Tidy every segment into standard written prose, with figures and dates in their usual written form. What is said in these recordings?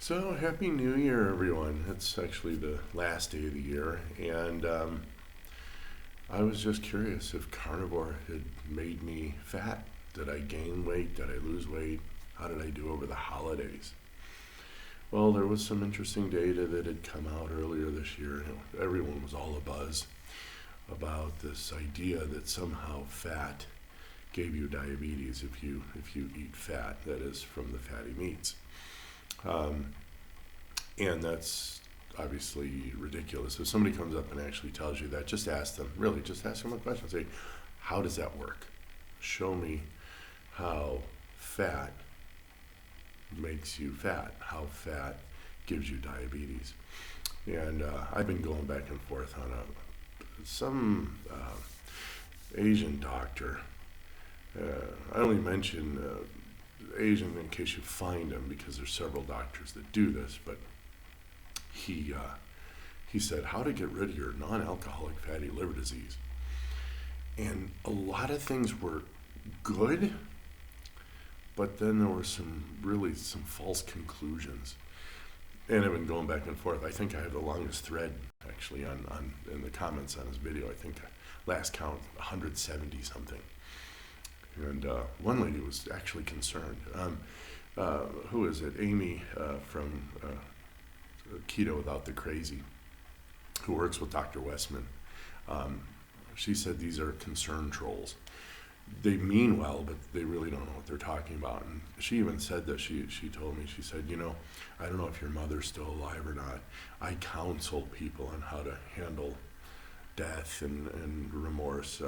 So, Happy New Year, everyone. It's actually the last day of the year, and I was just curious if carnivore had made me fat. Did I gain weight? Did I lose weight? How did I do over the holidays? Well, there was some interesting data that had come out earlier this year. Everyone was all abuzz about this idea that somehow fat gave you diabetes if you eat fat, that is, from the fatty meats. Um, and that's obviously ridiculous. If somebody comes up and actually tells you that, just ask them, really, just ask them a question. Say, how does that work? Show me how fat makes you fat, how fat gives you diabetes. And I've been going back and forth on some Asian doctor. I only mention Asian in case you find him because there's several doctors that do this, but he said how to get rid of your non-alcoholic fatty liver disease. And a lot of things were good, but then there were some false conclusions. And I've been going back and forth. I think I have the longest thread actually on in the comments on his video. I think last count 170 something. And one lady was actually concerned. Who is it? Amy from Keto Without the Crazy, who works with Dr. Westman. She said these are concern trolls. They mean well, but they really don't know what they're talking about. And she even said that she told me, she said, I don't know if your mother's still alive or not. I counsel people on how to handle death and remorse.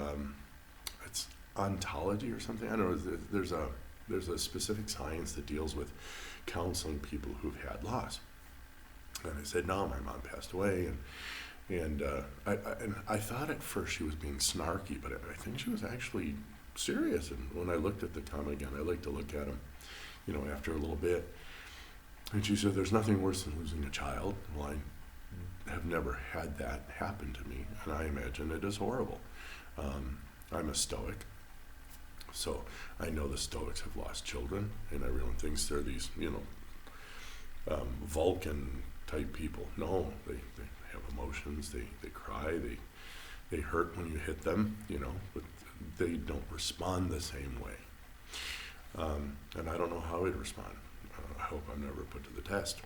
It's ontology or something. I don't know. There's a specific science that deals with counseling people who've had loss. And I said, no, my mom passed away, and I thought at first she was being snarky, but I think she was actually serious. And when I looked at the comment again, I like to look at them, after a little bit. And she said, there's nothing worse than losing a child. Well, I have never had that happen to me, and I imagine it is horrible. I'm a Stoic. So I know the Stoics have lost children, and everyone thinks they're these, Vulcan type people. No, they have emotions. They cry. They hurt when you hit them. But they don't respond the same way. And I don't know how he'd respond. I hope I'm never put to the test.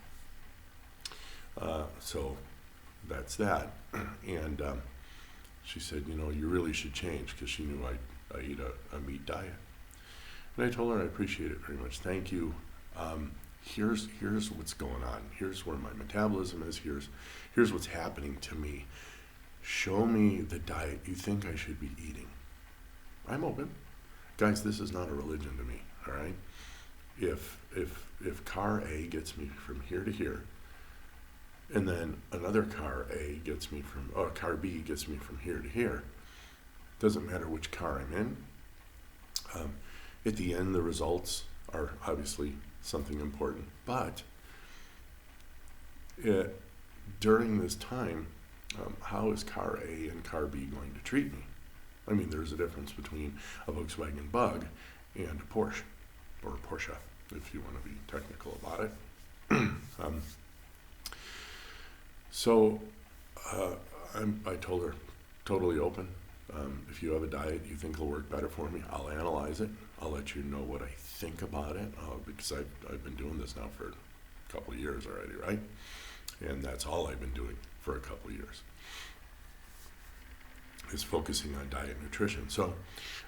So that's that. And she said, you really should change, because she knew I eat a meat diet. And I told her I appreciate it very much. Thank you. Here's what's going on. Here's where my metabolism is. Here's what's happening to me. Show me the diet you think I should be eating. I'm open. Guys, this is not a religion to me, all right? If car A gets me from here to here, and then another car car B gets me from here to here, doesn't matter which car I'm in. At the end, the results are obviously something important. But during this time, how is car A and car B going to treat me? I mean, there's a difference between a Volkswagen Bug and a Porsche, or a Porsche, if you want to be technical about it. So I told her, totally open. If you have a diet you think will work better for me, I'll analyze it. I'll let you know what I think about it, because I've been doing this now for a couple of years already, right? And that's all I've been doing for a couple of years, is focusing on diet and nutrition. So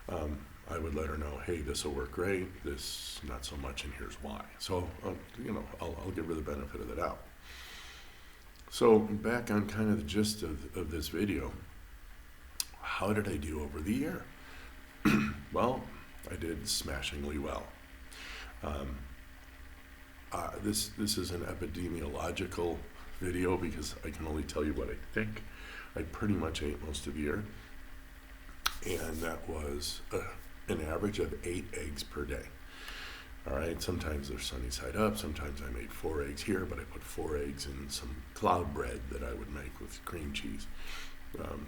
I would let her know, hey, this will work great, this not so much, and here's why. So, I'll give her the benefit of the doubt. So back on kind of the gist of this video, how did I do over the year? Well, I did smashingly well. This is an epidemiological video because I can only tell you what I think. I pretty much ate most of the year, and that was an average of 8 eggs per day. All right, sometimes they're sunny side up, sometimes I made 4 eggs here, but I put 4 eggs in some cloud bread that I would make with cream cheese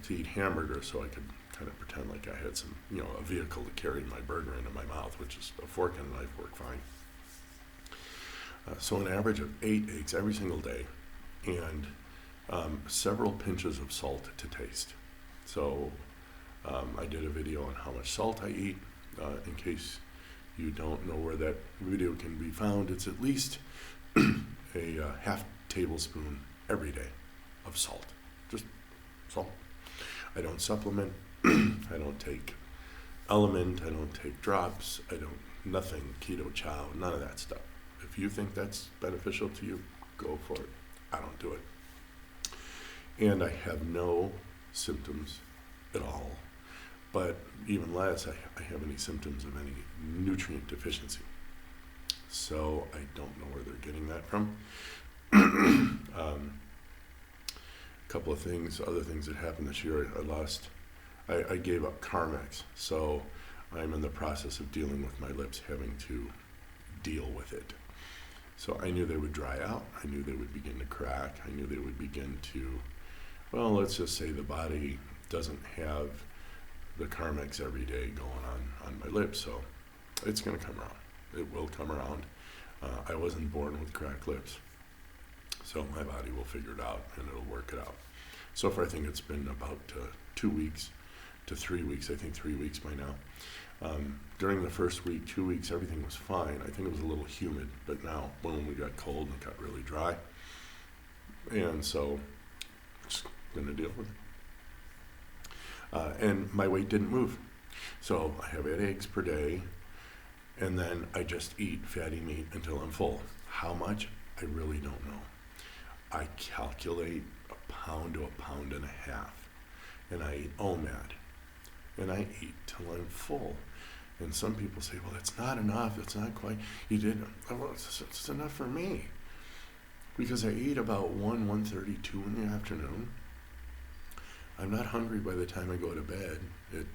to eat hamburger, so I could kind of pretend like I had some, a vehicle to carry my burger into my mouth, which is a fork and a knife work fine. So an average of 8 eggs every single day, and several pinches of salt to taste. So I did a video on how much salt I eat. In case you don't know where that video can be found, it's at least a half tablespoon every day of salt. Just salt. I don't supplement. I don't take Element. I don't take drops. I don't, nothing, keto chow, none of that stuff. If you think that's beneficial to you, go for it. I don't do it. And I have no symptoms at all, but even less, I have any symptoms of any nutrient deficiency. So I don't know where they're getting that from. Couple of things, other things that happened this year. I gave up Carmex, so I'm in the process of dealing with my lips, having to deal with it. So I knew they would dry out. I knew they would begin to crack. I knew they would begin to, well, let's just say the body doesn't have the Carmex every day going on my lips, so it's going to come around. It will come around. I wasn't born with cracked lips, so my body will figure it out and it'll work it out. So far, I think it's been about 2 weeks to 3 weeks. I think 3 weeks by now. During the first week, 2 weeks, everything was fine. I think it was a little humid, but now when we got cold, it got really dry. And so, just going to deal with it. And my weight didn't move. So I have 8 eggs per day, and then I just eat fatty meat until I'm full. How much? I really don't know. I calculate a pound to a pound and a half, and I eat OMAD, and I eat till I'm full. And some people say, well, it's not enough, it's not quite, you did, well, it's enough for me. Because I eat about 1:30, 2 in the afternoon. I'm not hungry by the time I go to bed at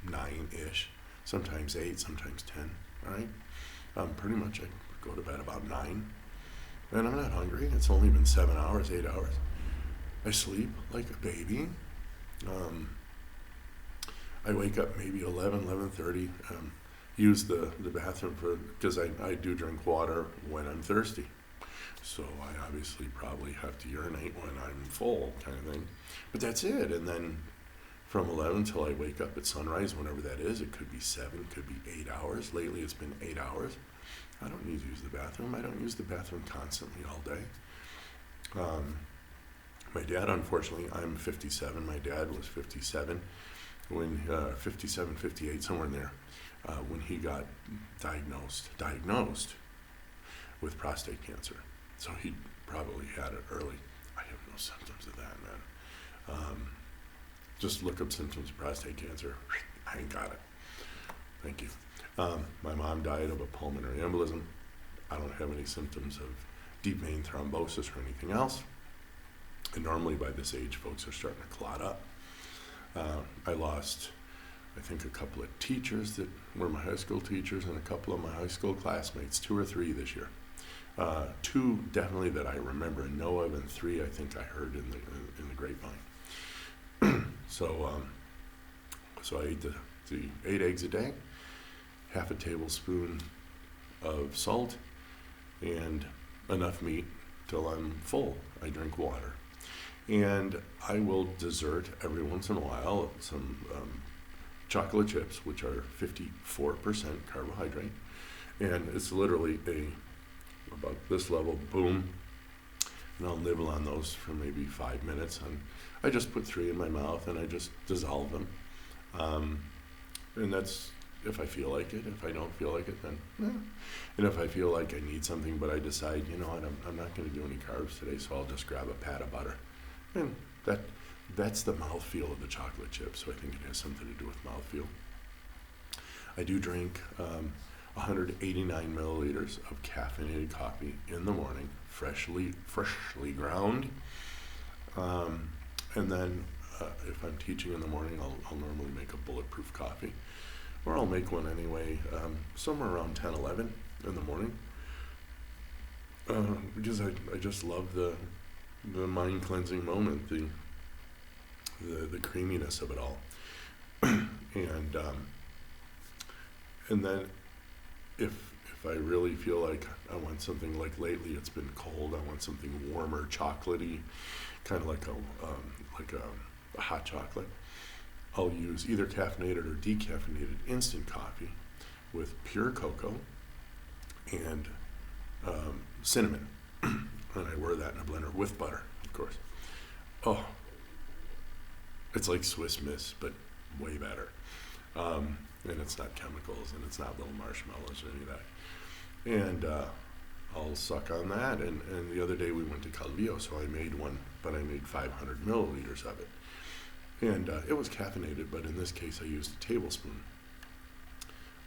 9-ish, sometimes 8, sometimes 10, right? Pretty much I go to bed about 9, and I'm not hungry. It's only been 7 hours, 8 hours. I sleep like a baby. I wake up maybe 11:30, use the bathroom because I do drink water when I'm thirsty. So I obviously probably have to urinate when I'm full, kind of thing. But that's it. And then from 11 till I wake up at sunrise, whenever that is, it could be 7, could be 8 hours. Lately it's been 8 hours. I don't need to use the bathroom. I don't use the bathroom constantly all day. My dad, unfortunately, I'm 57. My dad was 57 when 57, 58, somewhere in there, when he got diagnosed with prostate cancer. So he probably had it early. I have no symptoms of that, man. Just look up symptoms of prostate cancer. I ain't got it. Thank you. My mom died of a pulmonary embolism. I don't have any symptoms of deep vein thrombosis or anything else. And normally by this age, folks are starting to clot up. I lost, I think, a couple of teachers that were my high school teachers and a couple of my high school classmates, 2 or 3 this year. 2 definitely that I remember and know of, and 3 I think I heard in the grapevine. So I ate the 8 eggs a day, half a tablespoon of salt, and enough meat till I'm full. I drink water. And I will dessert every once in a while some chocolate chips, which are 54% carbohydrate. And it's literally about this level, boom, and I'll nibble on those for maybe 5 minutes. And I just put 3 in my mouth and I just dissolve them. And that's if I feel like it. If I don't feel like it, then And if I feel like I need something, but I decide, you know what, I'm not going to do any carbs today, so I'll just grab a pat of butter. And that's the mouthfeel of the chocolate chip, so I think it has something to do with mouthfeel. I do drink 189 milliliters of caffeinated coffee in the morning, freshly ground. And then if I'm teaching in the morning, I'll normally make a bulletproof coffee, or I'll make one anyway, somewhere around 10, 11 in the morning, because I just love the mind cleansing moment, the creaminess of it all. And then if I really feel like I want something, like lately it's been cold, I want something warmer, chocolatey, kind of like a hot chocolate. I'll use either caffeinated or decaffeinated instant coffee with pure cocoa and cinnamon. And I whir that in a blender with butter, of course. Oh, it's like Swiss Miss, but way better. And it's not chemicals, and it's not little marshmallows or any of that. And I'll suck on that. And the other day we went to Carnivore, so I made one, but I made 500 milliliters of it. And it was caffeinated, but in this case I used a tablespoon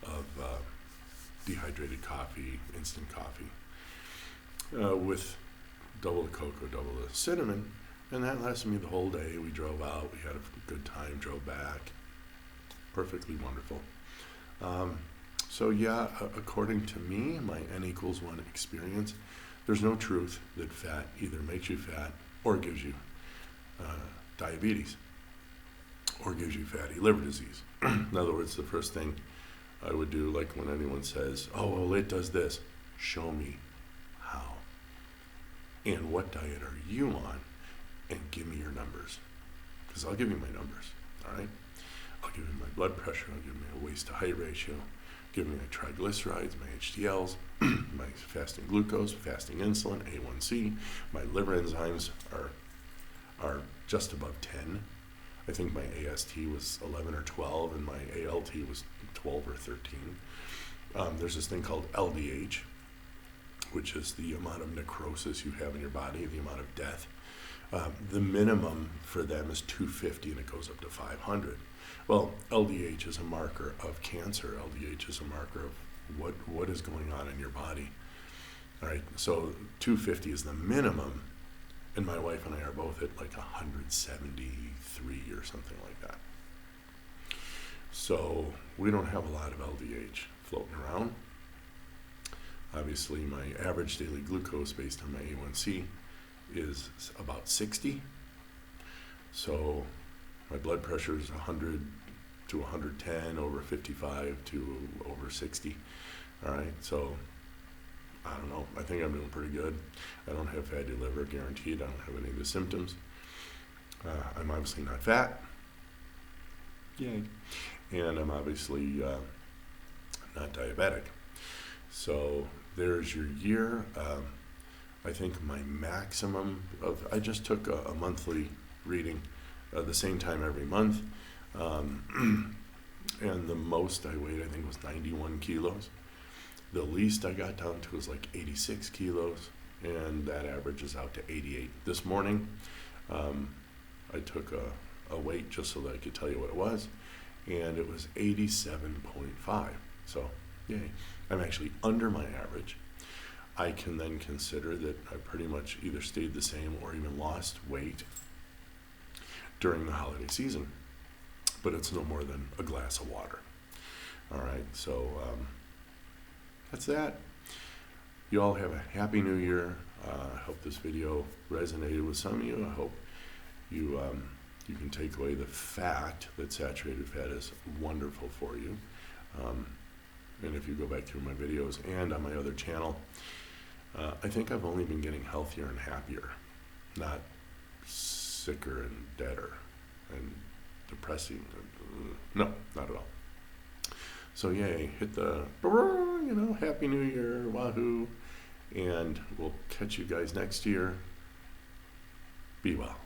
of dehydrated coffee, instant coffee, with double the cocoa, double the cinnamon, and that lasted me the whole day. We drove out, we had a good time, drove back. Perfectly wonderful. So yeah, according to me, my N=1 experience, there's no truth that fat either makes you fat or gives you diabetes or gives you fatty liver disease. In other words, the first thing I would do, like when anyone says, oh, well, it does this, show me how. And what diet are you on? And give me your numbers. Because I'll give you my numbers, all right? I'll give you my blood pressure, I'll give you my waist to height ratio, give me my triglycerides, my HDLs, my fasting glucose, fasting insulin, A1C. My liver enzymes are just above 10. I think my AST was 11 or 12, and my ALT was 12 or 13. There's this thing called LDH, which is the amount of necrosis you have in your body, the amount of death. The minimum for them is 250, and it goes up to 500. Well, LDH is a marker of cancer. LDH is a marker of what is going on in your body. All right, so 250 is the minimum, and my wife and I are both at like 173 or something like that. So we don't have a lot of LDH floating around. Obviously, my average daily glucose based on my A1C is about 60. So my blood pressure is 100 to 110, over 55 to over 60. All right, so I don't know. I think I'm doing pretty good. I don't have fatty liver, guaranteed. I don't have any of the symptoms. I'm obviously not fat. Yay. And I'm obviously not diabetic. So there's your year. I think my maximum I just took a monthly reading the same time every month. And the most I weighed, I think, was 91 kilos. The least I got down to was like 86 kilos, and that averages out to 88. This morning, I took a weight just so that I could tell you what it was, and it was 87.5. So, yay. I'm actually under my average. I can then consider that I pretty much either stayed the same or even lost weight during the holiday season. But it's no more than a glass of water. All right, so that's that. You all have a happy new year. I hope this video resonated with some of you. I hope you can take away the fact that saturated fat is wonderful for you. And if you go back through my videos and on my other channel, I think I've only been getting healthier and happier, not sicker and deader and depressing. No, not at all. So yay, hit the, Happy New Year, wahoo, and we'll catch you guys next year. Be well.